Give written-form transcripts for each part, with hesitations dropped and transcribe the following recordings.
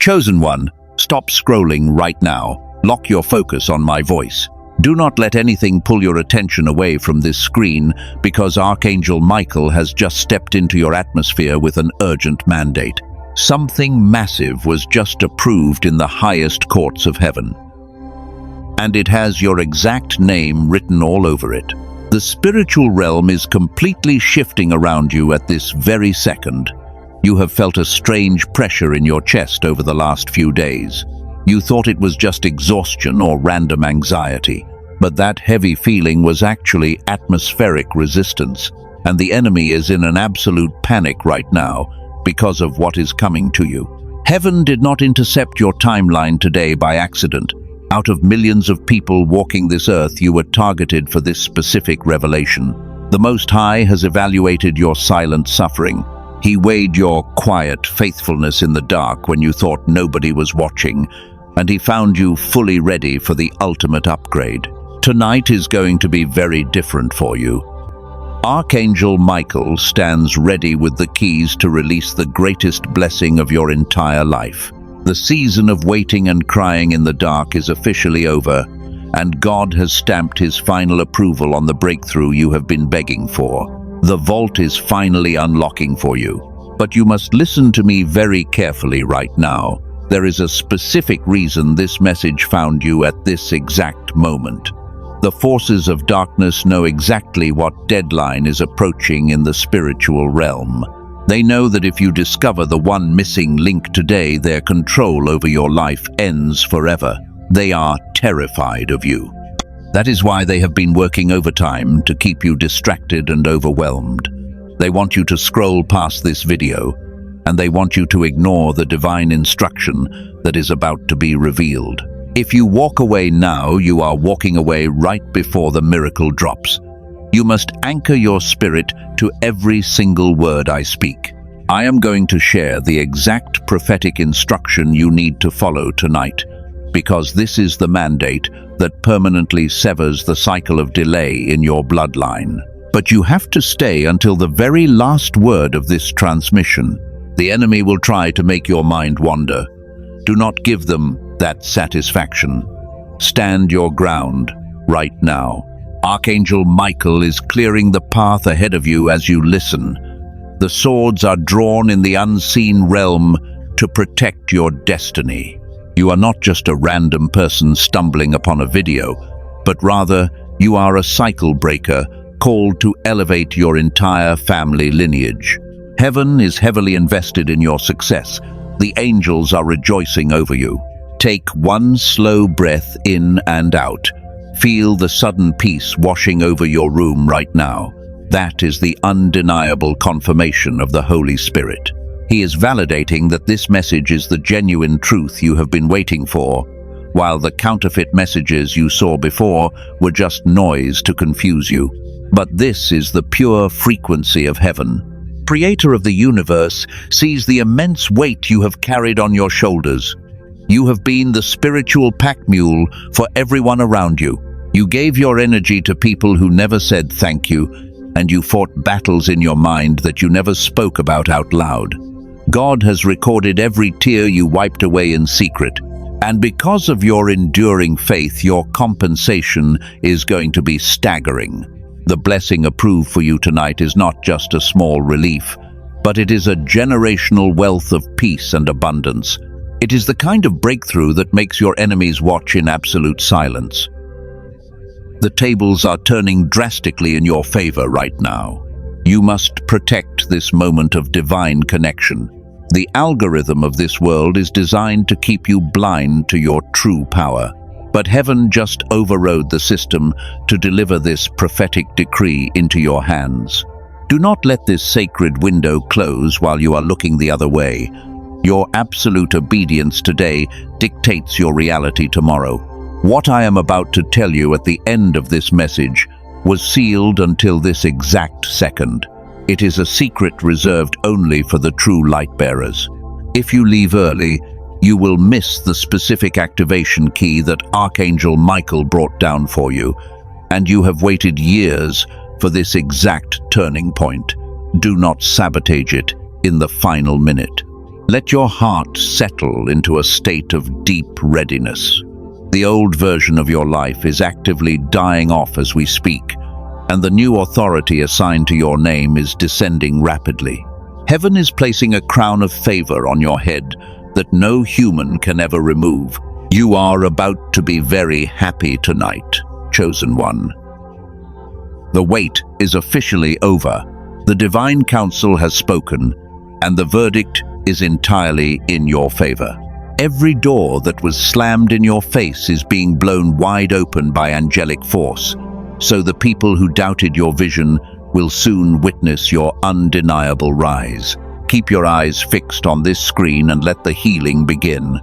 Chosen one, stop scrolling right now. Lock your focus on my voice. Do not let anything pull your attention away from this screen, because Archangel Michael has just stepped into your atmosphere with an urgent mandate. Something massive was just approved in the highest courts of heaven, and it has your exact name written all over it. The spiritual realm is completely shifting around you at this very second. You have felt a strange pressure in your chest over the last few days. You thought it was just exhaustion or random anxiety, but that heavy feeling was actually atmospheric resistance, and the enemy is in an absolute panic right now because of what is coming to you. Heaven did not intercept your timeline today by accident. Out of millions of people walking this earth, you were targeted for this specific revelation. The Most High has evaluated your silent suffering. He weighed your quiet faithfulness in the dark when you thought nobody was watching, and he found you fully ready for the ultimate upgrade. Tonight is going to be very different for you. Archangel Michael stands ready with the keys to release the greatest blessing of your entire life. The season of waiting and crying in the dark is officially over, and God has stamped his final approval on the breakthrough you have been begging for. The vault is finally unlocking for you. But you must listen to me very carefully right now. There is a specific reason this message found you at this exact moment. The forces of darkness know exactly what deadline is approaching in the spiritual realm. They know that if you discover the one missing link today, their control over your life ends forever. They are terrified of you. That is why they have been working overtime to keep you distracted and overwhelmed. They want you to scroll past this video, and they want you to ignore the divine instruction that is about to be revealed. If you walk away now, you are walking away right before the miracle drops. You must anchor your spirit to every single word I speak. I am going to share the exact prophetic instruction you need to follow tonight, because this is the mandate that permanently severs the cycle of delay in your bloodline. But you have to stay until the very last word of this transmission. The enemy will try to make your mind wander. Do not give them that satisfaction. Stand your ground right now. Archangel Michael is clearing the path ahead of you as you listen. The swords are drawn in the unseen realm to protect your destiny. You are not just a random person stumbling upon a video, but rather you are a cycle breaker called to elevate your entire family lineage. Heaven is heavily invested in your success. The angels are rejoicing over you. Take one slow breath in and out. Feel the sudden peace washing over your room right now. That is the undeniable confirmation of the Holy Spirit. He is validating that this message is the genuine truth you have been waiting for, while the counterfeit messages you saw before were just noise to confuse you. But this is the pure frequency of heaven. Creator of the universe sees the immense weight you have carried on your shoulders. You have been the spiritual pack mule for everyone around you. You gave your energy to people who never said thank you, and you fought battles in your mind that you never spoke about out loud. God has recorded every tear you wiped away in secret, and because of your enduring faith, your compensation is going to be staggering. The blessing approved for you tonight is not just a small relief, but it is a generational wealth of peace and abundance. It is the kind of breakthrough that makes your enemies watch in absolute silence. The tables are turning drastically in your favor right now. You must protect this moment of divine connection. The algorithm of this world is designed to keep you blind to your true power. But heaven just overrode the system to deliver this prophetic decree into your hands. Do not let this sacred window close while you are looking the other way. Your absolute obedience today dictates your reality tomorrow. What I am about to tell you at the end of this message was sealed until this exact second. It is a secret reserved only for the true light bearers. If you leave early, you will miss the specific activation key that Archangel Michael brought down for you, and you have waited years for this exact turning point. Do not sabotage it in the final minute. Let your heart settle into a state of deep readiness. The old version of your life is actively dying off as we speak, and the new authority assigned to your name is descending rapidly. Heaven is placing a crown of favor on your head that no human can ever remove. You are about to be very happy tonight, chosen one. The wait is officially over. The divine council has spoken, and the verdict is entirely in your favor. Every door that was slammed in your face is being blown wide open by angelic force, so the people who doubted your vision will soon witness your undeniable rise. Keep your eyes fixed on this screen and let the healing begin.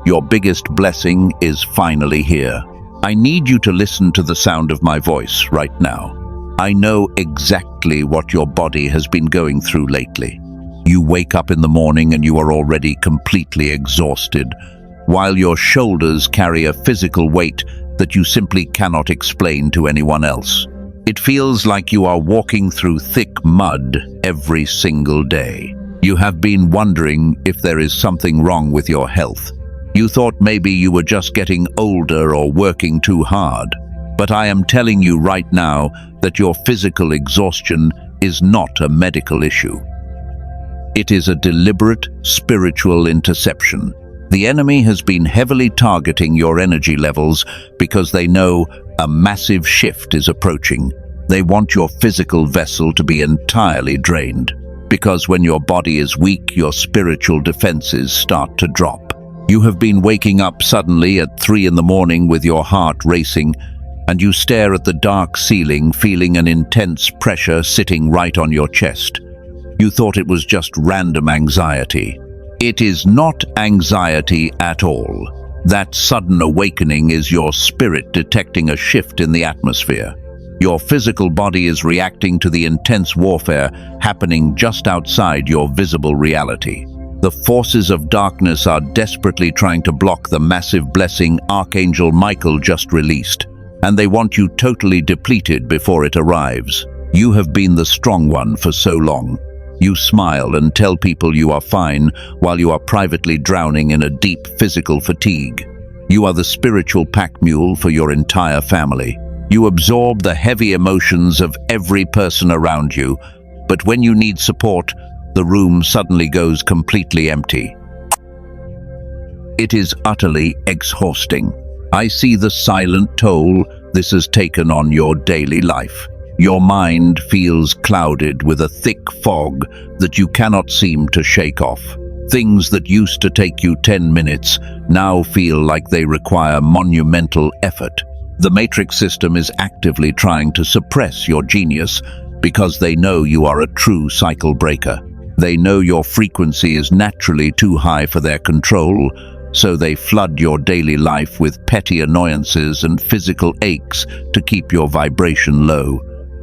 Your biggest blessing is finally here. I need you to listen to the sound of my voice right now. I know exactly what your body has been going through lately. You wake up in the morning and you are already completely exhausted, while your shoulders carry a physical weight that you simply cannot explain to anyone else. It feels like you are walking through thick mud every single day. You have been wondering if there is something wrong with your health. You thought maybe you were just getting older or working too hard. But I am telling you right now that your physical exhaustion is not a medical issue. It is a deliberate spiritual interception. The enemy has been heavily targeting your energy levels because they know a massive shift is approaching. They want your physical vessel to be entirely drained, because when your body is weak, your spiritual defenses start to drop. You have been waking up suddenly at 3 in the morning with your heart racing, and you stare at the dark ceiling, feeling an intense pressure sitting right on your chest. You thought it was just random anxiety. It is not anxiety at all. That sudden awakening is your spirit detecting a shift in the atmosphere. Your physical body is reacting to the intense warfare happening just outside your visible reality. The forces of darkness are desperately trying to block the massive blessing Archangel Michael just released, and they want you totally depleted before it arrives. You have been the strong one for so long. You smile and tell people you are fine while you are privately drowning in a deep physical fatigue. You are the spiritual pack mule for your entire family. You absorb the heavy emotions of every person around you, but when you need support, the room suddenly goes completely empty. It is utterly exhausting. I see the silent toll this has taken on your daily life. Your mind feels clouded with a thick fog that you cannot seem to shake off. Things that used to take you 10 minutes now feel like they require monumental effort. The matrix system is actively trying to suppress your genius because they know you are a true cycle breaker. They know your frequency is naturally too high for their control, so they flood your daily life with petty annoyances and physical aches to keep your vibration low.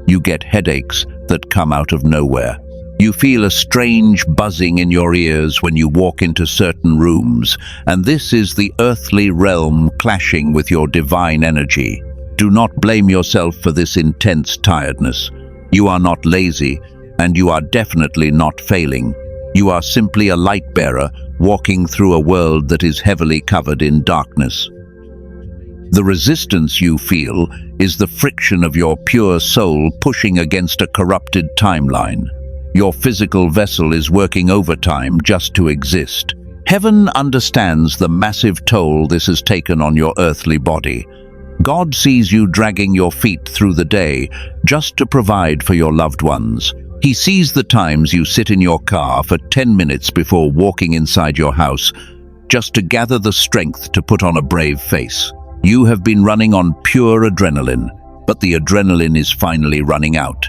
You get headaches that come out of nowhere. You feel a strange buzzing in your ears when you walk into certain rooms, and this is the earthly realm clashing with your divine energy. Do not blame yourself for this intense tiredness. You are not lazy, and you are definitely not failing. You are simply a light bearer walking through a world that is heavily covered in darkness. The resistance you feel is the friction of your pure soul pushing against a corrupted timeline. Your physical vessel is working overtime just to exist. Heaven understands the massive toll this has taken on your earthly body. God sees you dragging your feet through the day just to provide for your loved ones. He sees the times you sit in your car for 10 minutes before walking inside your house, just to gather the strength to put on a brave face. You have been running on pure adrenaline, but the adrenaline is finally running out.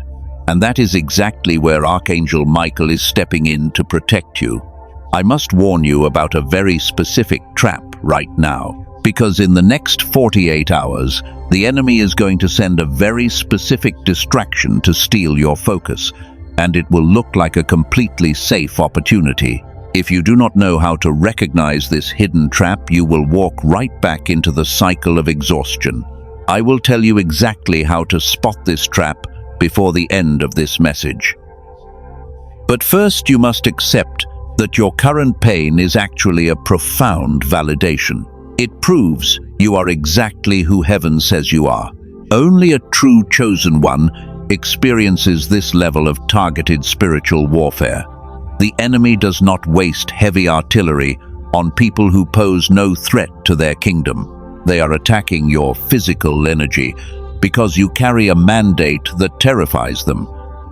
And that is exactly where Archangel Michael is stepping in to protect you. I must warn you about a very specific trap right now, because in the next 48 hours, the enemy is going to send a very specific distraction to steal your focus, and it will look like a completely safe opportunity. If you do not know how to recognize this hidden trap, you will walk right back into the cycle of exhaustion. I will tell you exactly how to spot this trap before the end of this message. But first, you must accept that your current pain is actually a profound validation. It proves you are exactly who heaven says you are. Only a true chosen one experiences this level of targeted spiritual warfare. The enemy does not waste heavy artillery on people who pose no threat to their kingdom. They are attacking your physical energy because you carry a mandate that terrifies them,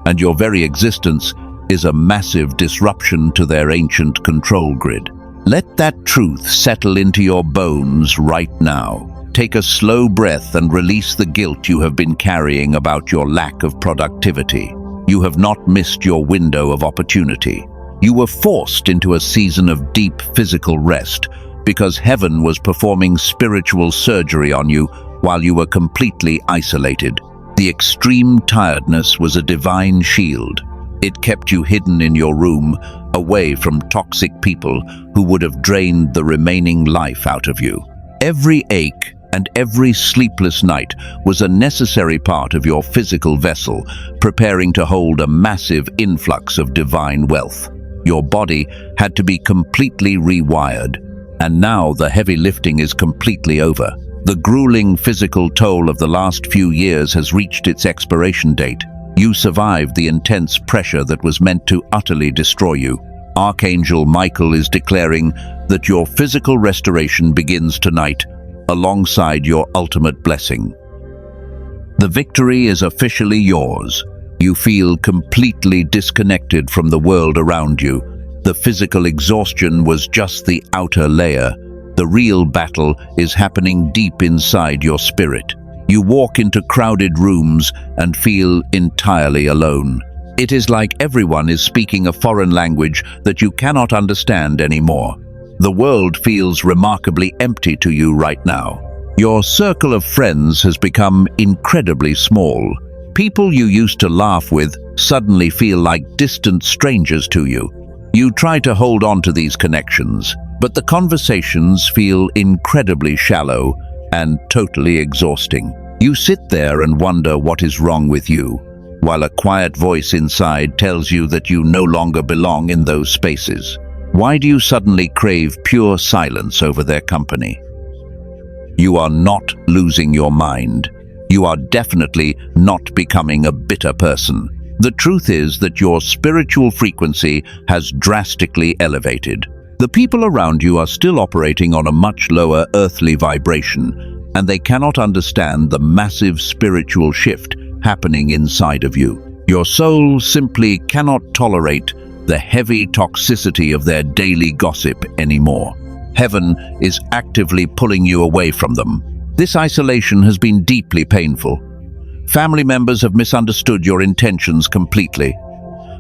and your very existence is a massive disruption to their ancient control grid. Let that truth settle into your bones right now. Take a slow breath and release the guilt you have been carrying about your lack of productivity. You have not missed your window of opportunity. You were forced into a season of deep physical rest because heaven was performing spiritual surgery on you while you were completely isolated. The extreme tiredness was a divine shield. It kept you hidden in your room, away from toxic people who would have drained the remaining life out of you. Every ache and every sleepless night was a necessary part of your physical vessel, preparing to hold a massive influx of divine wealth. Your body had to be completely rewired, and now the heavy lifting is completely over. The grueling physical toll of the last few years has reached its expiration date. You survived the intense pressure that was meant to utterly destroy you. Archangel Michael is declaring that your physical restoration begins tonight, alongside your ultimate blessing. The victory is officially yours. You feel completely disconnected from the world around you. The physical exhaustion was just the outer layer. The real battle is happening deep inside your spirit. You walk into crowded rooms and feel entirely alone. It is like everyone is speaking a foreign language that you cannot understand anymore. The world feels remarkably empty to you right now. Your circle of friends has become incredibly small. People you used to laugh with suddenly feel like distant strangers to you. You try to hold on to these connections, but the conversations feel incredibly shallow and totally exhausting. You sit there and wonder what is wrong with you, while a quiet voice inside tells you that you no longer belong in those spaces. Why do you suddenly crave pure silence over their company? You are not losing your mind. You are definitely not becoming a bitter person. The truth is that your spiritual frequency has drastically elevated. The people around you are still operating on a much lower earthly vibration, and they cannot understand the massive spiritual shift happening inside of you. Your soul simply cannot tolerate the heavy toxicity of their daily gossip anymore. Heaven is actively pulling you away from them. This isolation has been deeply painful. Family members have misunderstood your intentions completely.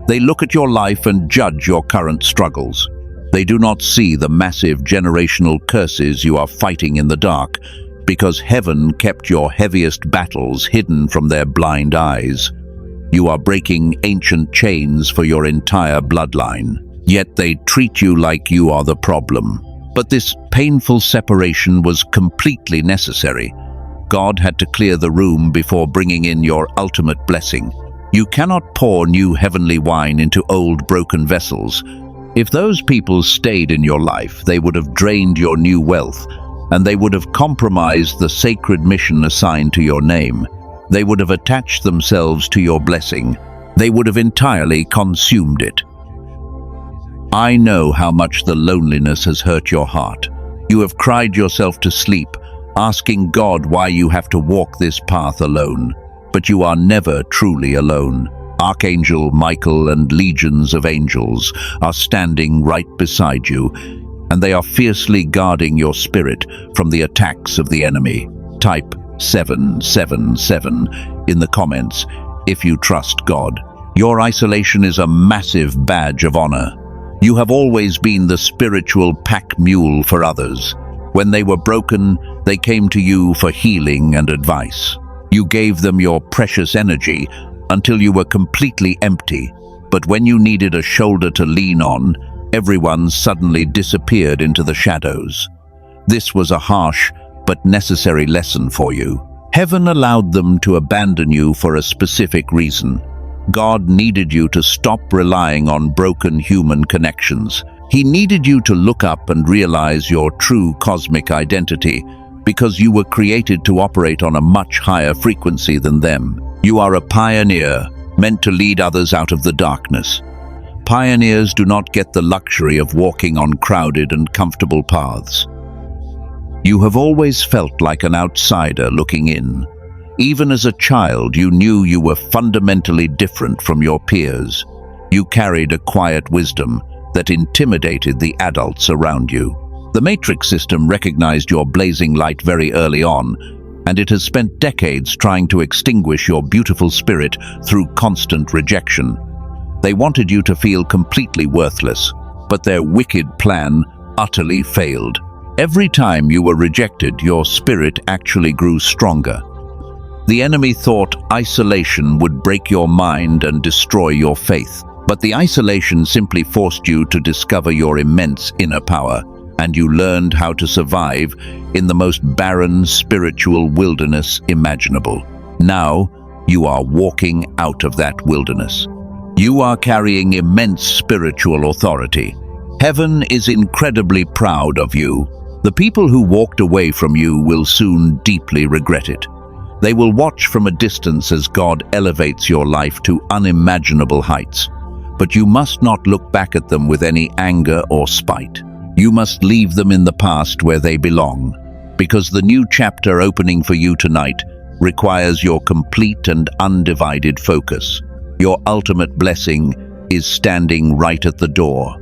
They look at your life and judge your current struggles. They do not see the massive generational curses you are fighting in the dark, because heaven kept your heaviest battles hidden from their blind eyes. You are breaking ancient chains for your entire bloodline, yet they treat you like you are the problem. But this painful separation was completely necessary. God had to clear the room before bringing in your ultimate blessing. You cannot pour new heavenly wine into old broken vessels. If those people stayed in your life, they would have drained your new wealth, and they would have compromised the sacred mission assigned to your name. They would have attached themselves to your blessing. They would have entirely consumed it. I know how much the loneliness has hurt your heart. You have cried yourself to sleep, asking God why you have to walk this path alone. But you are never truly alone. Archangel Michael and legions of angels are standing right beside you, and they are fiercely guarding your spirit from the attacks of the enemy. Type 777 in the comments if you trust God. Your isolation is a massive badge of honor. You have always been the spiritual pack mule for others. When they were broken, they came to you for healing and advice. You gave them your precious energy until you were completely empty. But when you needed a shoulder to lean on, everyone suddenly disappeared into the shadows. This was a harsh but necessary lesson for you. Heaven allowed them to abandon you for a specific reason. God needed you to stop relying on broken human connections. He needed you to look up and realize your true cosmic identity, because you were created to operate on a much higher frequency than them. You are a pioneer, meant to lead others out of the darkness. Pioneers do not get the luxury of walking on crowded and comfortable paths. You have always felt like an outsider looking in. Even as a child, you knew you were fundamentally different from your peers. You carried a quiet wisdom that intimidated the adults around you. The Matrix system recognized your blazing light very early on, and it has spent decades trying to extinguish your beautiful spirit through constant rejection. They wanted you to feel completely worthless, but their wicked plan utterly failed. Every time you were rejected, your spirit actually grew stronger. The enemy thought isolation would break your mind and destroy your faith. But the isolation simply forced you to discover your immense inner power, and you learned how to survive in the most barren spiritual wilderness imaginable. Now, you are walking out of that wilderness. You are carrying immense spiritual authority. Heaven is incredibly proud of you. The people who walked away from you will soon deeply regret it. They will watch from a distance as God elevates your life to unimaginable heights. But you must not look back at them with any anger or spite. You must leave them in the past where they belong, because the new chapter opening for you tonight requires your complete and undivided focus. Your ultimate blessing is standing right at the door.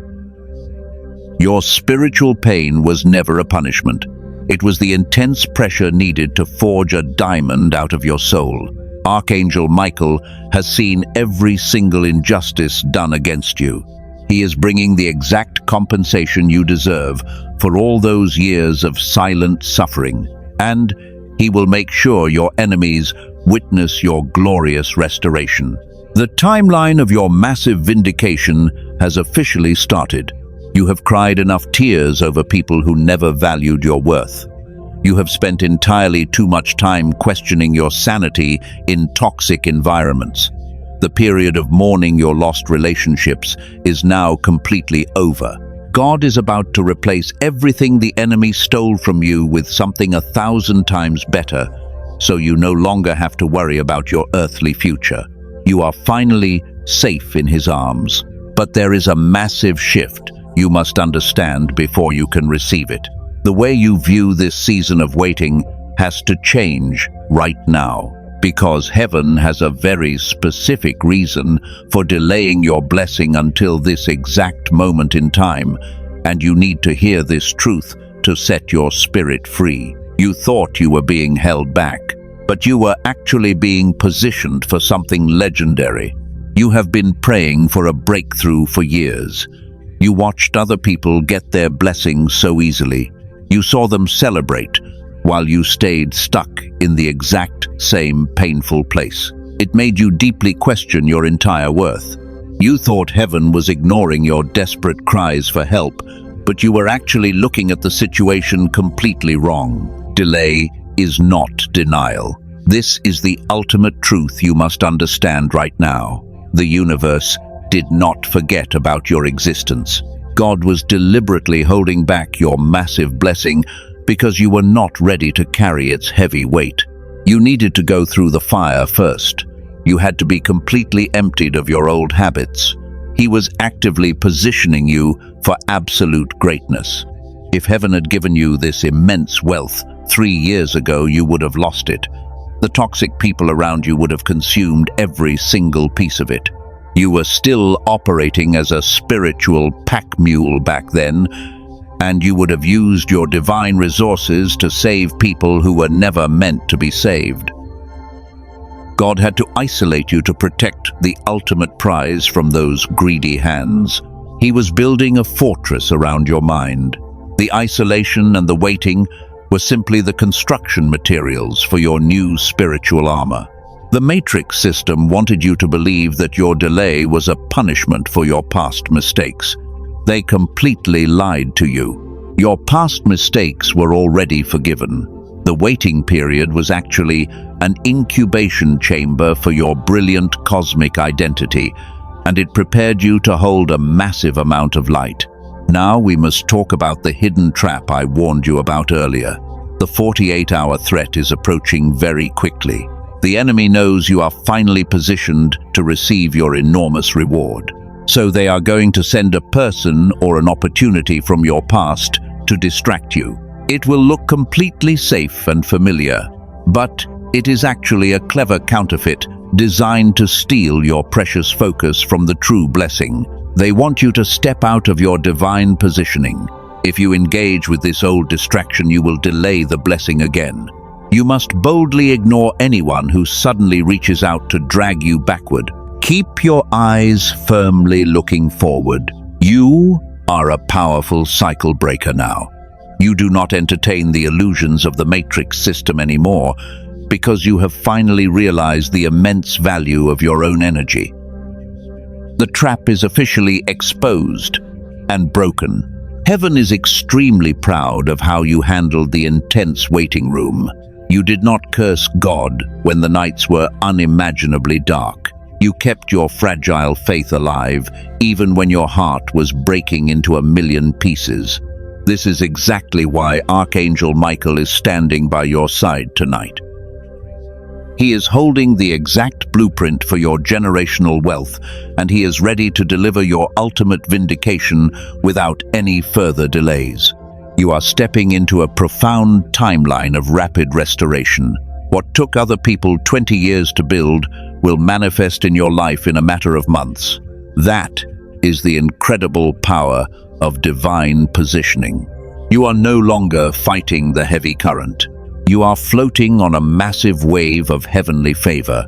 Your spiritual pain was never a punishment. It was the intense pressure needed to forge a diamond out of your soul. Archangel Michael has seen every single injustice done against you. He is bringing the exact compensation you deserve for all those years of silent suffering, and he will make sure your enemies witness your glorious restoration. The timeline of your massive vindication has officially started. You have cried enough tears over people who never valued your worth. You have spent entirely too much time questioning your sanity in toxic environments. The period of mourning your lost relationships is now completely over. God is about to replace everything the enemy stole from you with something 1,000 times better, so you no longer have to worry about your earthly future. You are finally safe in his arms. But there is a massive shift you must understand before you can receive it. The way you view this season of waiting has to change right now, because heaven has a very specific reason for delaying your blessing until this exact moment in time, and you need to hear this truth to set your spirit free. You thought you were being held back, but you were actually being positioned for something legendary. You have been praying for a breakthrough for years. You watched other people get their blessings so easily. You saw them celebrate, while you stayed stuck in the exact same painful place. It made you deeply question your entire worth. You thought heaven was ignoring your desperate cries for help, but you were actually looking at the situation completely wrong. Delay is not denial. This is the ultimate truth you must understand right now. The universe did not forget about your existence. God was deliberately holding back your massive blessing because you were not ready to carry its heavy weight. You needed to go through the fire first. You had to be completely emptied of your old habits. He was actively positioning you for absolute greatness. If heaven had given you this immense wealth 3 years ago, you would have lost it. The toxic people around you would have consumed every single piece of it. You were still operating as a spiritual pack mule back then, and you would have used your divine resources to save people who were never meant to be saved. God had to isolate you to protect the ultimate prize from those greedy hands. He was building a fortress around your mind. The isolation and the waiting were simply the construction materials for your new spiritual armor. The Matrix system wanted you to believe that your delay was a punishment for your past mistakes. They completely lied to you. Your past mistakes were already forgiven. The waiting period was actually an incubation chamber for your brilliant cosmic identity, and it prepared you to hold a massive amount of light. Now we must talk about the hidden trap I warned you about earlier. The 48-hour threat is approaching very quickly. The enemy knows you are finally positioned to receive your enormous reward. So they are going to send a person or an opportunity from your past to distract you. It will look completely safe and familiar, but it is actually a clever counterfeit designed to steal your precious focus from the true blessing. They want you to step out of your divine positioning. If you engage with this old distraction, you will delay the blessing again. You must boldly ignore anyone who suddenly reaches out to drag you backward. Keep your eyes firmly looking forward. You are a powerful cycle breaker now. You do not entertain the illusions of the matrix system anymore because you have finally realized the immense value of your own energy. The trap is officially exposed and broken. Heaven is extremely proud of how you handled the intense waiting room. You did not curse God when the nights were unimaginably dark. You kept your fragile faith alive, even when your heart was breaking into a million pieces. This is exactly why Archangel Michael is standing by your side tonight. He is holding the exact blueprint for your generational wealth, and he is ready to deliver your ultimate vindication without any further delays. You are stepping into a profound timeline of rapid restoration. What took other people 20 years to build will manifest in your life in a matter of months. That is the incredible power of divine positioning. You are no longer fighting the heavy current. You are floating on a massive wave of heavenly favor.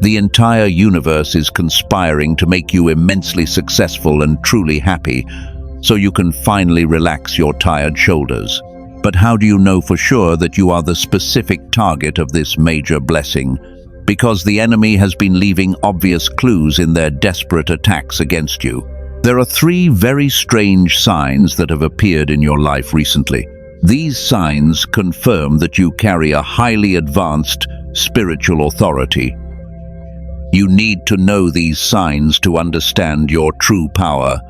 The entire universe is conspiring to make you immensely successful and truly happy, so you can finally relax your tired shoulders. But how do you know for sure that you are the specific target of this major blessing? Because the enemy has been leaving obvious clues in their desperate attacks against you. There are 3 very strange signs that have appeared in your life recently. These signs confirm that you carry a highly advanced spiritual authority. You need to know these signs to understand your true power,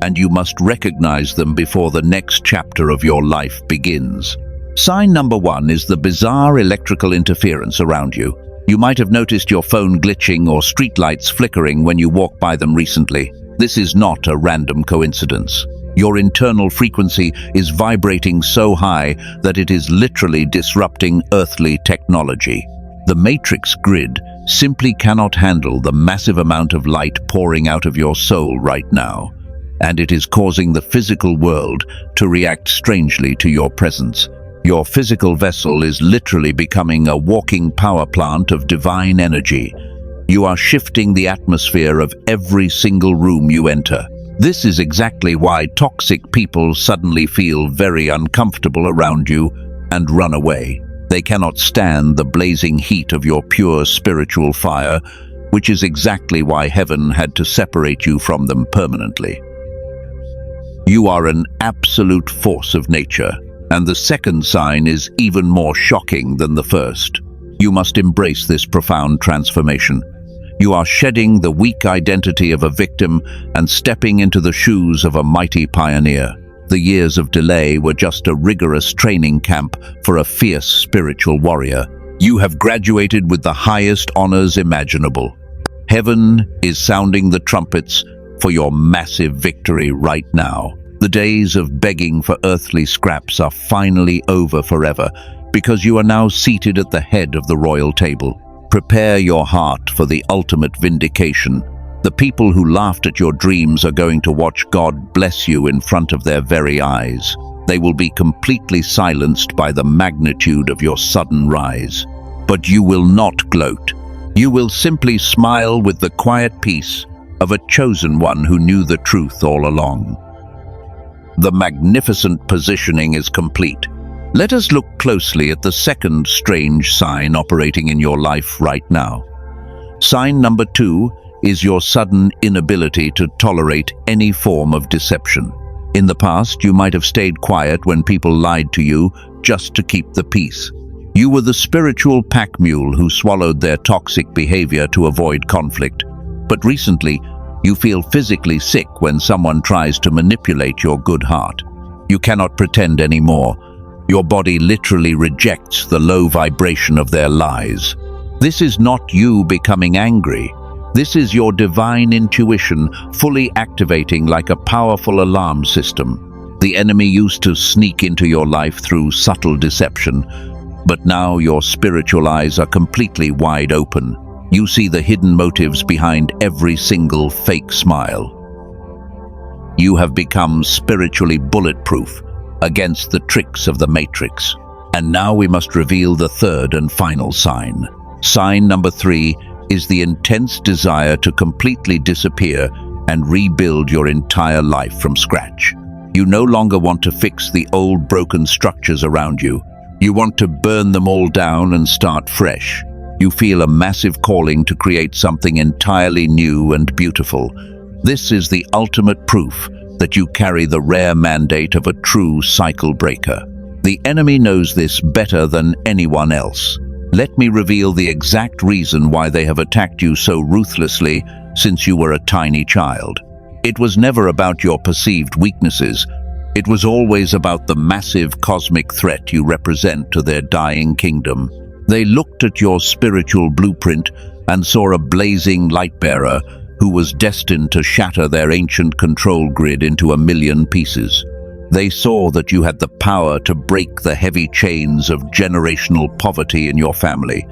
and you must recognize them before the next chapter of your life begins. Sign number 1 is the bizarre electrical interference around you. You might have noticed your phone glitching or streetlights flickering when you walk by them recently. This is not a random coincidence. Your internal frequency is vibrating so high that it is literally disrupting earthly technology. The matrix grid simply cannot handle the massive amount of light pouring out of your soul right now, and it is causing the physical world to react strangely to your presence. Your physical vessel is literally becoming a walking power plant of divine energy. You are shifting the atmosphere of every single room you enter. This is exactly why toxic people suddenly feel very uncomfortable around you and run away. They cannot stand the blazing heat of your pure spiritual fire, which is exactly why heaven had to separate you from them permanently. You are an absolute force of nature, and the second sign is even more shocking than the first. You must embrace this profound transformation. You are shedding the weak identity of a victim and stepping into the shoes of a mighty pioneer. The years of delay were just a rigorous training camp for a fierce spiritual warrior. You have graduated with the highest honors imaginable. Heaven is sounding the trumpets for your massive victory right now. The days of begging for earthly scraps are finally over forever, because you are now seated at the head of the royal table. Prepare your heart for the ultimate vindication. The people who laughed at your dreams are going to watch God bless you in front of their very eyes. They will be completely silenced by the magnitude of your sudden rise. But you will not gloat. You will simply smile with the quiet peace of a chosen one who knew the truth all along. The magnificent positioning is complete. Let us look closely at the second strange sign operating in your life right now. Sign number 2 is your sudden inability to tolerate any form of deception. In the past, you might have stayed quiet when people lied to you just to keep the peace. You were the spiritual pack mule who swallowed their toxic behavior to avoid conflict. But recently, You feel physically sick when someone tries to manipulate your good heart. You cannot pretend anymore. Your body literally rejects the low vibration of their lies. This is not you becoming angry. This is your divine intuition fully activating like a powerful alarm system. The enemy used to sneak into your life through subtle deception, but now your spiritual eyes are completely wide open. You see the hidden motives behind every single fake smile. You have become spiritually bulletproof against the tricks of the Matrix. And now we must reveal the third and final sign. Sign number 3 is the intense desire to completely disappear and rebuild your entire life from scratch. You no longer want to fix the old broken structures around you. You want to burn them all down and start fresh. You feel a massive calling to create something entirely new and beautiful. This is the ultimate proof that you carry the rare mandate of a true cycle breaker. The enemy knows this better than anyone else. Let me reveal the exact reason why they have attacked you so ruthlessly since you were a tiny child. It was never about your perceived weaknesses. It was always about the massive cosmic threat you represent to their dying kingdom. They looked at your spiritual blueprint and saw a blazing lightbearer who was destined to shatter their ancient control grid into a million pieces. They saw that you had the power to break the heavy chains of generational poverty in your family.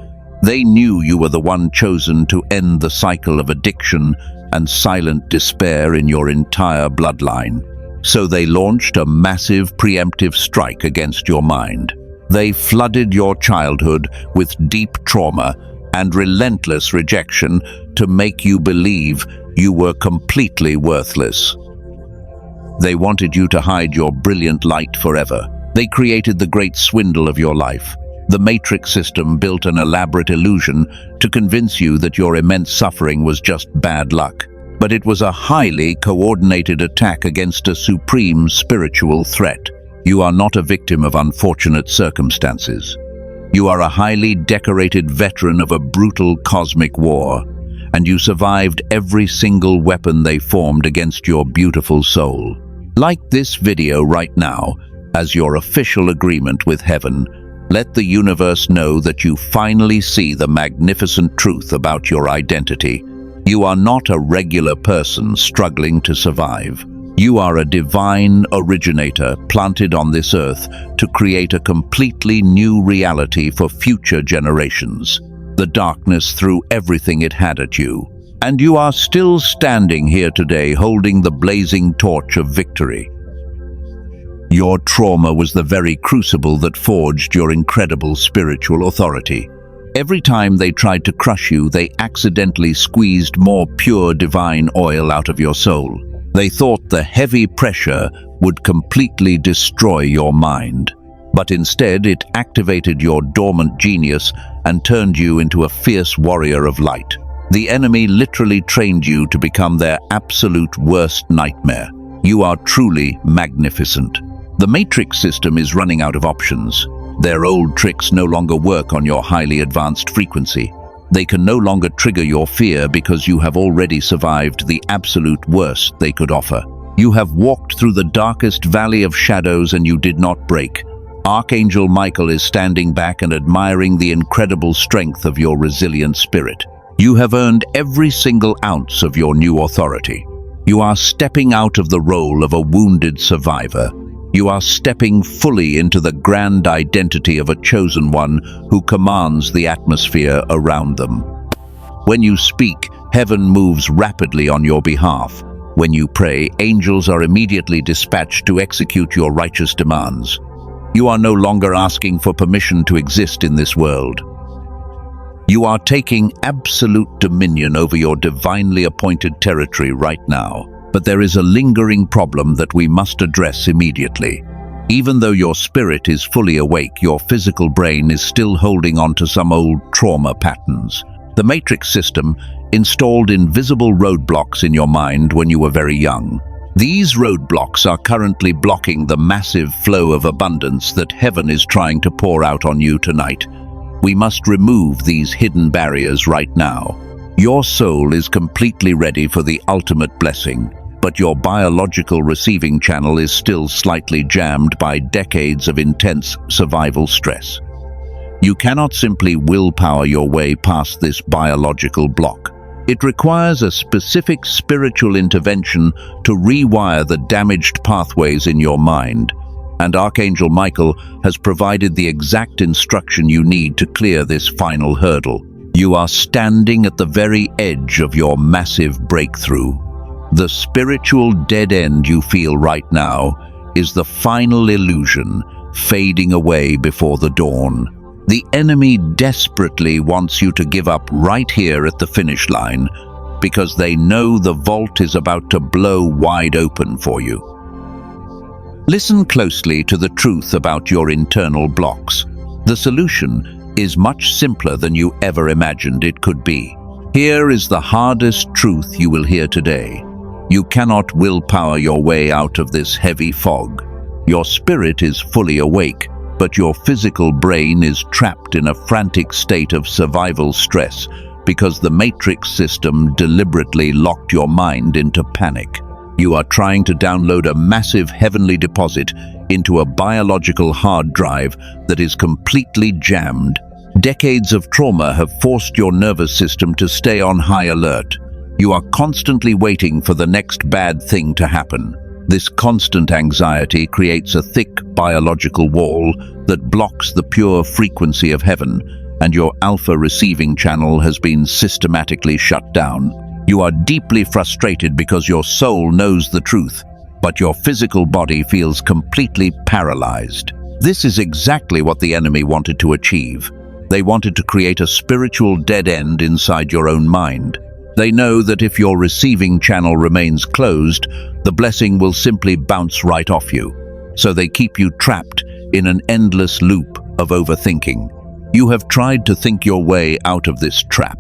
They knew you were the one chosen to end the cycle of addiction and silent despair in your entire bloodline. So they launched a massive preemptive strike against your mind. They flooded your childhood with deep trauma and relentless rejection to make you believe you were completely worthless. They wanted you to hide your brilliant light forever. They created the great swindle of your life. The Matrix system built an elaborate illusion to convince you that your immense suffering was just bad luck. But it was a highly coordinated attack against a supreme spiritual threat. You are not a victim of unfortunate circumstances. You are a highly decorated veteran of a brutal cosmic war, and you survived every single weapon they formed against your beautiful soul. Like this video right now, as your official agreement with heaven, let the universe know that you finally see the magnificent truth about your identity. You are not a regular person struggling to survive. You are a divine originator planted on this earth to create a completely new reality for future generations. The darkness threw everything it had at you, and you are still standing here today holding the blazing torch of victory. Your trauma was the very crucible that forged your incredible spiritual authority. Every time they tried to crush you, they accidentally squeezed more pure divine oil out of your soul. They thought the heavy pressure would completely destroy your mind. But instead, it activated your dormant genius and turned you into a fierce warrior of light. The enemy literally trained you to become their absolute worst nightmare. You are truly magnificent. The Matrix system is running out of options. Their old tricks no longer work on your highly advanced frequency. They can no longer trigger your fear because you have already survived the absolute worst they could offer. You have walked through the darkest valley of shadows and you did not break. Archangel Michael is standing back and admiring the incredible strength of your resilient spirit. You have earned every single ounce of your new authority. You are stepping out of the role of a wounded survivor. You are stepping fully into the grand identity of a chosen one who commands the atmosphere around them. When you speak, heaven moves rapidly on your behalf. When you pray, angels are immediately dispatched to execute your righteous demands. You are no longer asking for permission to exist in this world. You are taking absolute dominion over your divinely appointed territory right now. But there is a lingering problem that we must address immediately. Even though your spirit is fully awake, your physical brain is still holding on to some old trauma patterns. The Matrix system installed invisible roadblocks in your mind when you were very young. These roadblocks are currently blocking the massive flow of abundance that heaven is trying to pour out on you tonight. We must remove these hidden barriers right now. Your soul is completely ready for the ultimate blessing, but your biological receiving channel is still slightly jammed by decades of intense survival stress. You cannot simply willpower your way past this biological block. It requires a specific spiritual intervention to rewire the damaged pathways in your mind, and Archangel Michael has provided the exact instruction you need to clear this final hurdle. You are standing at the very edge of your massive breakthrough. The spiritual dead end you feel right now is the final illusion fading away before the dawn. The enemy desperately wants you to give up right here at the finish line because they know the vault is about to blow wide open for you. Listen closely to the truth about your internal blocks. The solution is much simpler than you ever imagined it could be. Here is the hardest truth you will hear today. You cannot willpower your way out of this heavy fog. Your spirit is fully awake, but your physical brain is trapped in a frantic state of survival stress because the matrix system deliberately locked your mind into panic. You are trying to download a massive heavenly deposit into a biological hard drive that is completely jammed. Decades of trauma have forced your nervous system to stay on high alert. You are constantly waiting for the next bad thing to happen. This constant anxiety creates a thick biological wall that blocks the pure frequency of heaven, and your alpha receiving channel has been systematically shut down. You are deeply frustrated because your soul knows the truth, but your physical body feels completely paralyzed. This is exactly what the enemy wanted to achieve. They wanted to create a spiritual dead end inside your own mind. They know that if your receiving channel remains closed, the blessing will simply bounce right off you. So they keep you trapped in an endless loop of overthinking. You have tried to think your way out of this trap.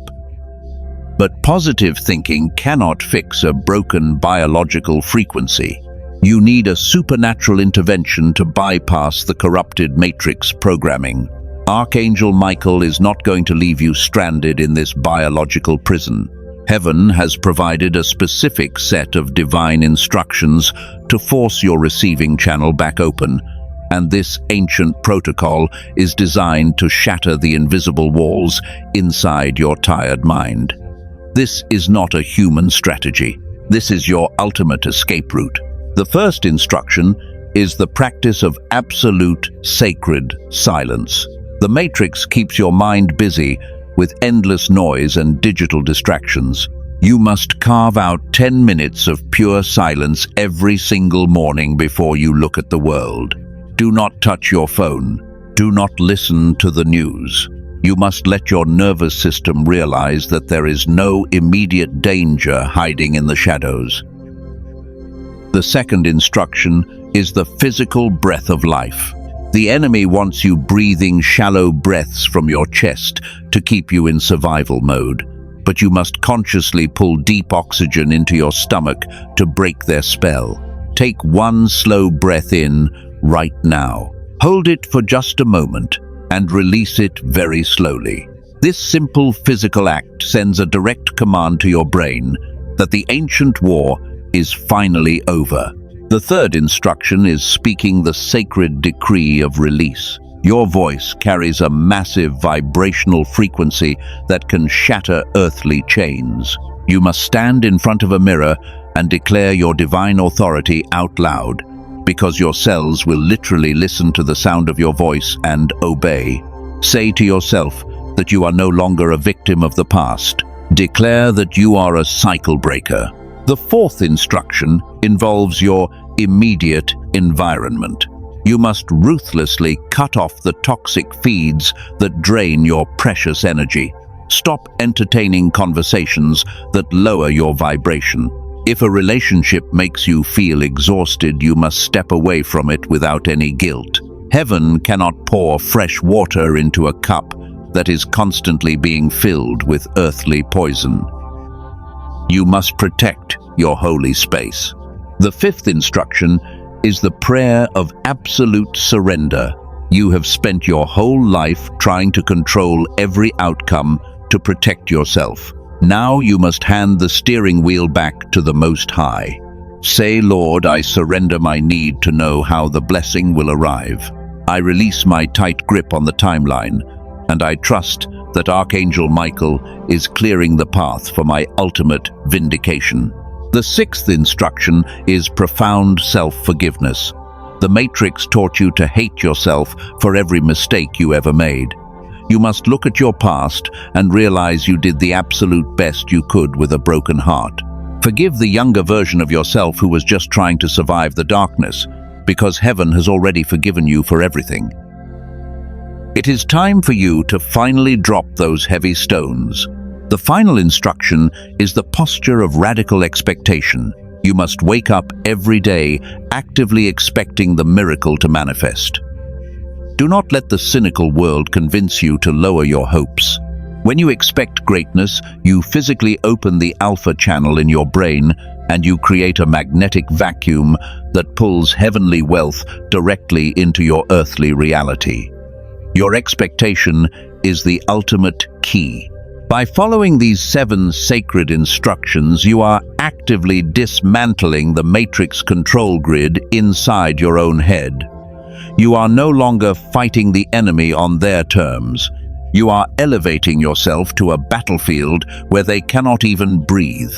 But positive thinking cannot fix a broken biological frequency. You need a supernatural intervention to bypass the corrupted matrix programming. Archangel Michael is not going to leave you stranded in this biological prison. Heaven has provided a specific set of divine instructions to force your receiving channel back open, and this ancient protocol is designed to shatter the invisible walls inside your tired mind. This is not a human strategy. This is your ultimate escape route. The first instruction is the practice of absolute sacred silence. The matrix keeps your mind busy with endless noise and digital distractions. You must carve out 10 minutes of pure silence every single morning before you look at the world. Do not touch your phone. Do not listen to the news. You must let your nervous system realize that there is no immediate danger hiding in the shadows. The second instruction is the physical breath of life. The enemy wants you breathing shallow breaths from your chest to keep you in survival mode, but you must consciously pull deep oxygen into your stomach to break their spell. Take one slow breath in right now. Hold it for just a moment and release it very slowly. This simple physical act sends a direct command to your brain that the ancient war is finally over. The third instruction is speaking the sacred decree of release. Your voice carries a massive vibrational frequency that can shatter earthly chains. You must stand in front of a mirror and declare your divine authority out loud, because your cells will literally listen to the sound of your voice and obey. Say to yourself that you are no longer a victim of the past. Declare that you are a cycle breaker. The fourth instruction involves your immediate environment. You must ruthlessly cut off the toxic feeds that drain your precious energy. Stop entertaining conversations that lower your vibration. If a relationship makes you feel exhausted, you must step away from it without any guilt. Heaven cannot pour fresh water into a cup that is constantly being filled with earthly poison. You must protect your holy space. The fifth instruction is the prayer of absolute surrender. You have spent your whole life trying to control every outcome to protect yourself. Now you must hand the steering wheel back to the Most High. Say, Lord, I surrender my need to know how the blessing will arrive. I release my tight grip on the timeline, and I trust that Archangel Michael is clearing the path for my ultimate vindication. The sixth instruction is profound self-forgiveness. The Matrix taught you to hate yourself for every mistake you ever made. You must look at your past and realize you did the absolute best you could with a broken heart. Forgive the younger version of yourself who was just trying to survive the darkness, because heaven has already forgiven you for everything. It is time for you to finally drop those heavy stones. The final instruction is the posture of radical expectation. You must wake up every day actively expecting the miracle to manifest. Do not let the cynical world convince you to lower your hopes. When you expect greatness, you physically open the alpha channel in your brain and you create a magnetic vacuum that pulls heavenly wealth directly into your earthly reality. Your expectation is the ultimate key. By following these 7 sacred instructions, you are actively dismantling the matrix control grid inside your own head. You are no longer fighting the enemy on their terms. You are elevating yourself to a battlefield where they cannot even breathe.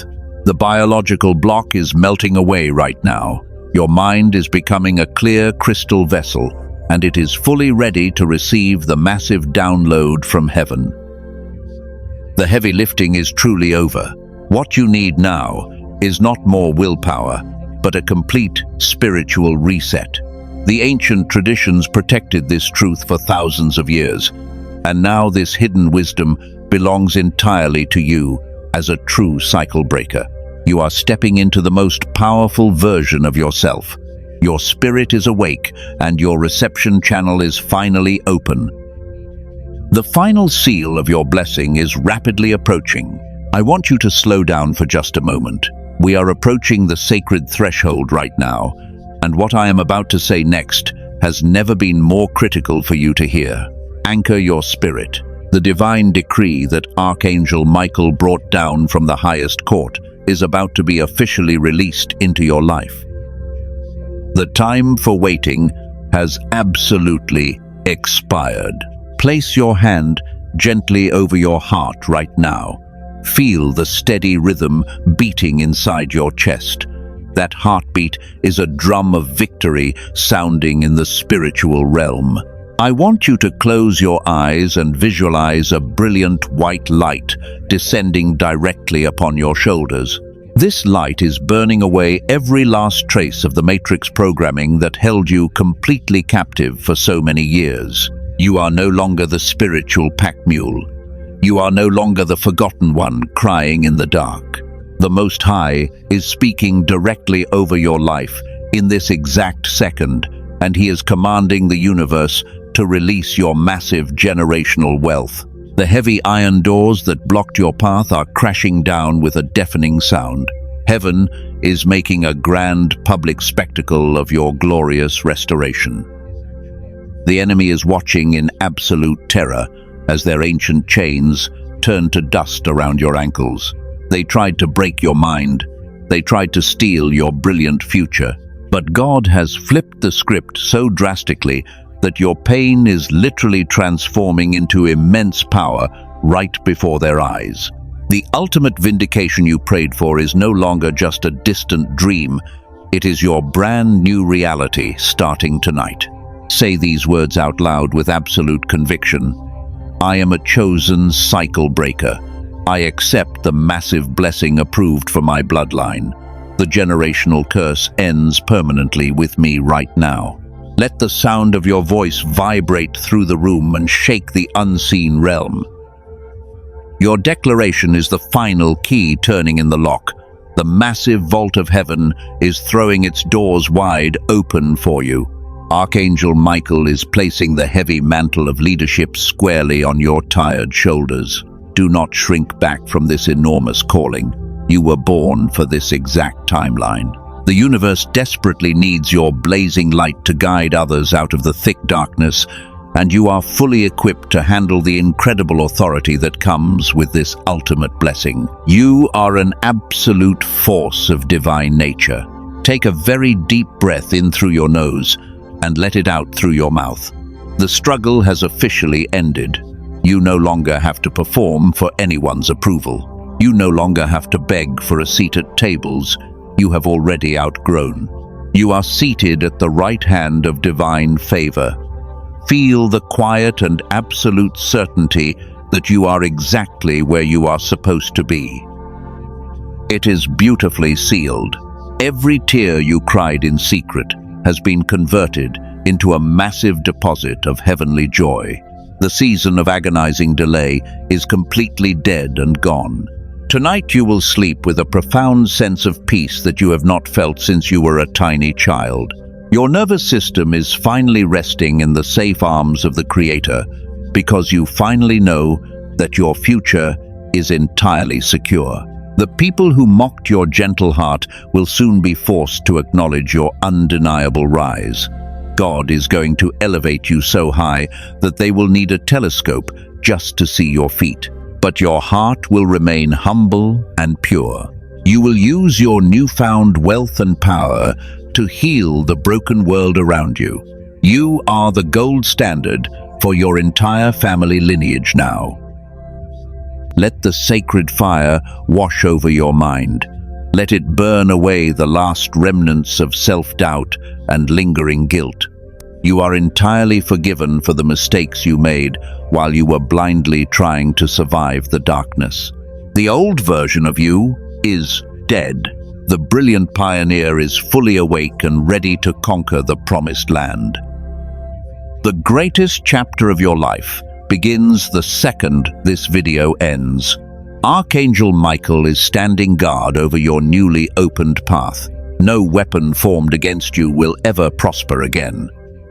The biological block is melting away right now. Your mind is becoming a clear crystal vessel, and it is fully ready to receive the massive download from heaven. The heavy lifting is truly over. What you need now is not more willpower, but a complete spiritual reset. The ancient traditions protected this truth for thousands of years, and now this hidden wisdom belongs entirely to you as a true cycle breaker. You are stepping into the most powerful version of yourself. Your spirit is awake, and your reception channel is finally open. The final seal of your blessing is rapidly approaching. I want you to slow down for just a moment. We are approaching the sacred threshold right now, and what I am about to say next has never been more critical for you to hear. Anchor your spirit. The divine decree that Archangel Michael brought down from the highest court is about to be officially released into your life. The time for waiting has absolutely expired. Place your hand gently over your heart right now. Feel the steady rhythm beating inside your chest. That heartbeat is a drum of victory sounding in the spiritual realm. I want you to close your eyes and visualize a brilliant white light descending directly upon your shoulders. This light is burning away every last trace of the matrix programming that held you completely captive for so many years. You are no longer the spiritual pack mule. You are no longer the forgotten one crying in the dark. The Most High is speaking directly over your life in this exact second, and He is commanding the universe to release your massive generational wealth. The heavy iron doors that blocked your path are crashing down with a deafening sound. Heaven is making a grand public spectacle of your glorious restoration. The enemy is watching in absolute terror as their ancient chains turn to dust around your ankles. They tried to break your mind. They tried to steal your brilliant future. But God has flipped the script so drastically that your pain is literally transforming into immense power right before their eyes. The ultimate vindication you prayed for is no longer just a distant dream. It is your brand new reality starting tonight. Say these words out loud with absolute conviction. I am a chosen cycle breaker. I accept the massive blessing approved for my bloodline. The generational curse ends permanently with me right now. Let the sound of your voice vibrate through the room and shake the unseen realm. Your declaration is the final key turning in the lock. The massive vault of heaven is throwing its doors wide open for you. Archangel Michael is placing the heavy mantle of leadership squarely on your tired shoulders. Do not shrink back from this enormous calling. You were born for this exact timeline. The universe desperately needs your blazing light to guide others out of the thick darkness and you are fully equipped to handle the incredible authority that comes with this ultimate blessing. You are an absolute force of divine nature. Take a very deep breath in through your nose and let it out through your mouth. The struggle has officially ended. You no longer have to perform for anyone's approval. You no longer have to beg for a seat at tables you have already outgrown. You are seated at the right hand of divine favor. Feel the quiet and absolute certainty that you are exactly where you are supposed to be. It is beautifully sealed. Every tear you cried in secret has been converted into a massive deposit of heavenly joy. The season of agonizing delay is completely dead and gone. Tonight you will sleep with a profound sense of peace that you have not felt since you were a tiny child. Your nervous system is finally resting in the safe arms of the Creator because you finally know that your future is entirely secure. The people who mocked your gentle heart will soon be forced to acknowledge your undeniable rise. God is going to elevate you so high that they will need a telescope just to see your feet. But your heart will remain humble and pure. You will use your newfound wealth and power to heal the broken world around you. You are the gold standard for your entire family lineage now. Let the sacred fire wash over your mind. Let it burn away the last remnants of self-doubt and lingering guilt. You are entirely forgiven for the mistakes you made while you were blindly trying to survive the darkness. The old version of you is dead. The brilliant pioneer is fully awake and ready to conquer the promised land. The greatest chapter of your life begins the second this video ends. Archangel Michael is standing guard over your newly opened path. No weapon formed against you will ever prosper again.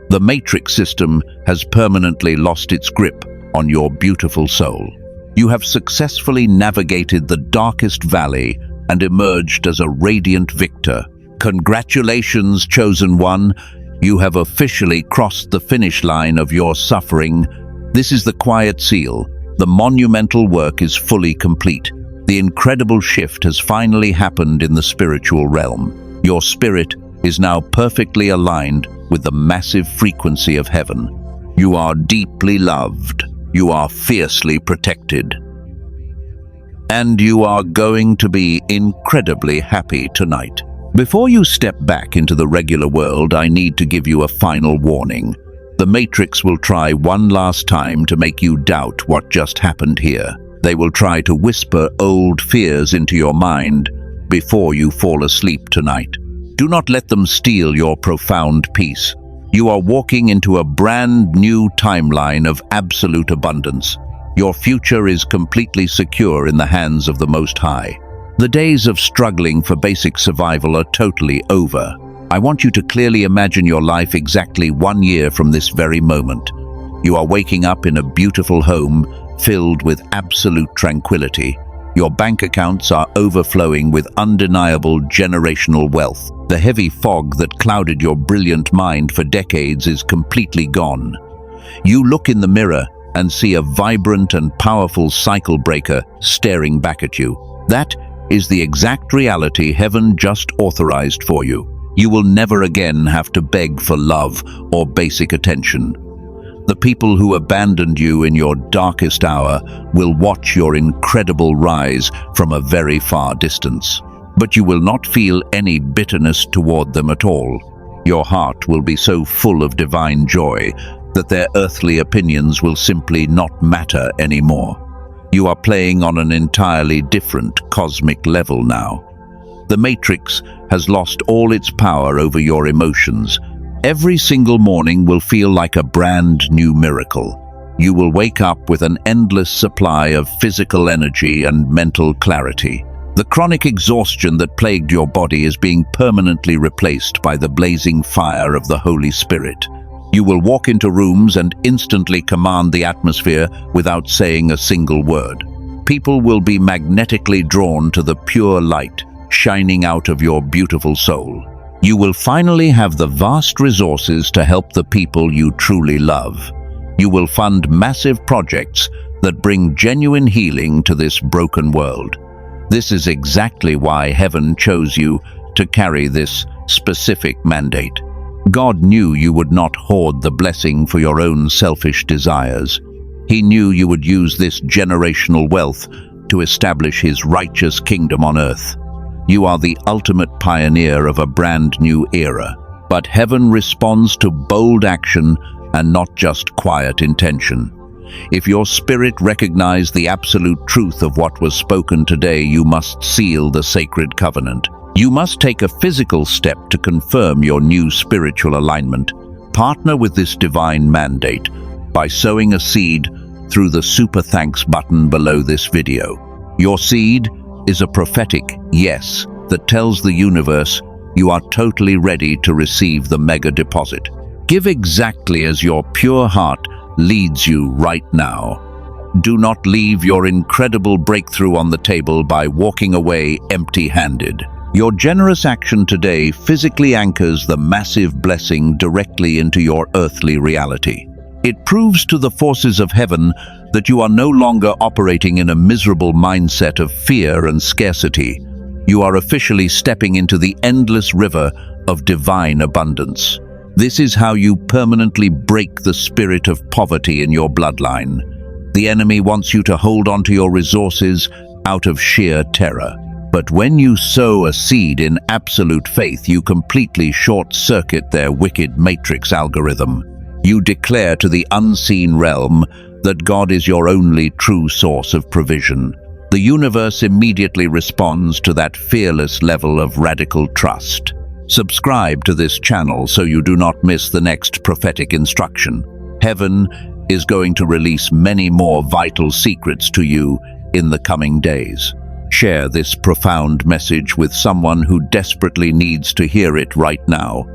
The matrix system has permanently lost its grip on your beautiful soul. You have successfully navigated the darkest valley and emerged as a radiant victor. Congratulations, chosen one. You have officially crossed the finish line of your suffering. This is the quiet seal. The monumental work is fully complete. The incredible shift has finally happened in the spiritual realm. Your spirit is now perfectly aligned with the massive frequency of heaven. You are deeply loved. You are fiercely protected. And you are going to be incredibly happy tonight. Before you step back into the regular world, I need to give you a final warning. The Matrix will try one last time to make you doubt what just happened here. They will try to whisper old fears into your mind before you fall asleep tonight. Do not let them steal your profound peace. You are walking into a brand new timeline of absolute abundance. Your future is completely secure in the hands of the Most High. The days of struggling for basic survival are totally over. I want you to clearly imagine your life exactly 1 year from this very moment. You are waking up in a beautiful home filled with absolute tranquility. Your bank accounts are overflowing with undeniable generational wealth. The heavy fog that clouded your brilliant mind for decades is completely gone. You look in the mirror and see a vibrant and powerful cycle breaker staring back at you. That is the exact reality heaven just authorized for you. You will never again have to beg for love or basic attention. The people who abandoned you in your darkest hour will watch your incredible rise from a very far distance. But you will not feel any bitterness toward them at all. Your heart will be so full of divine joy that their earthly opinions will simply not matter anymore. You are playing on an entirely different cosmic level now. The Matrix has lost all its power over your emotions. Every single morning will feel like a brand new miracle. You will wake up with an endless supply of physical energy and mental clarity. The chronic exhaustion that plagued your body is being permanently replaced by the blazing fire of the Holy Spirit. You will walk into rooms and instantly command the atmosphere without saying a single word. People will be magnetically drawn to the pure light shining out of your beautiful soul. You will finally have the vast resources to help the people you truly love. You will fund massive projects that bring genuine healing to this broken world. This is exactly why heaven chose you to carry this specific mandate. God knew you would not hoard the blessing for your own selfish desires. He knew you would use this generational wealth to establish His righteous kingdom on earth. You are the ultimate pioneer of a brand new era. But heaven responds to bold action and not just quiet intention. If your spirit recognizes the absolute truth of what was spoken today, you must seal the sacred covenant. You must take a physical step to confirm your new spiritual alignment. Partner with this divine mandate by sowing a seed through the Super Thanks button below this video. Your seed is a prophetic yes that tells the universe you are totally ready to receive the mega deposit. Give exactly as your pure heart leads you right now. Do not leave your incredible breakthrough on the table by walking away empty-handed. Your generous action today physically anchors the massive blessing directly into your earthly reality. It proves to the forces of heaven that you are no longer operating in a miserable mindset of fear and scarcity. You are officially stepping into the endless river of divine abundance. This is how you permanently break the spirit of poverty in your bloodline. The enemy wants you to hold on to your resources out of sheer terror. But when you sow a seed in absolute faith, you completely short-circuit their wicked matrix algorithm. You declare to the unseen realm that God is your only true source of provision. The universe immediately responds to that fearless level of radical trust. Subscribe to this channel so you do not miss the next prophetic instruction. Heaven is going to release many more vital secrets to you in the coming days. Share this profound message with someone who desperately needs to hear it right now.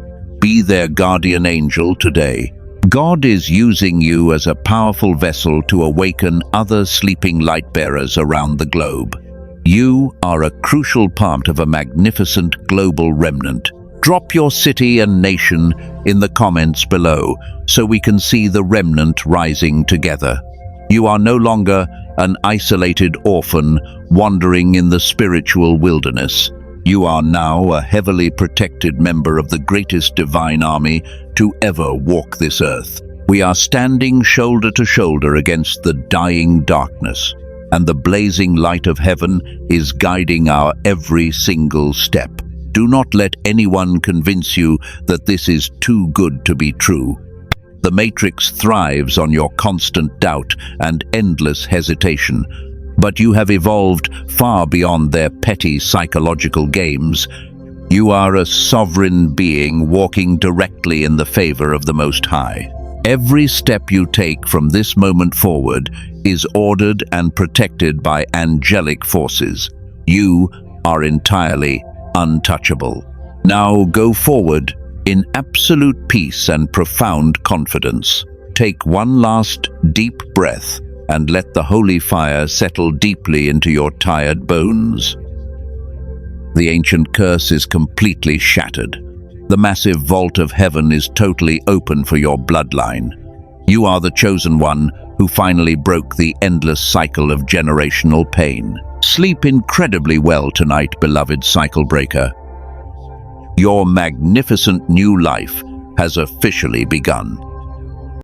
Be their guardian angel today. God is using you as a powerful vessel to awaken other sleeping light bearers around the globe. You are a crucial part of a magnificent global remnant. Drop your city and nation in the comments below so we can see the remnant rising together. You are no longer an isolated orphan wandering in the spiritual wilderness. You are now a heavily protected member of the greatest divine army to ever walk this earth. We are standing shoulder to shoulder against the dying darkness, and the blazing light of heaven is guiding our every single step. Do not let anyone convince you that this is too good to be true. The Matrix thrives on your constant doubt and endless hesitation, but you have evolved far beyond their petty psychological games. You are a sovereign being walking directly in the favor of the Most High. Every step you take from this moment forward is ordered and protected by angelic forces. You are entirely untouchable. Now go forward in absolute peace and profound confidence. Take one last deep breath and let the holy fire settle deeply into your tired bones. The ancient curse is completely shattered. The massive vault of heaven is totally open for your bloodline. You are the chosen one who finally broke the endless cycle of generational pain. Sleep incredibly well tonight, beloved cycle breaker. Your magnificent new life has officially begun.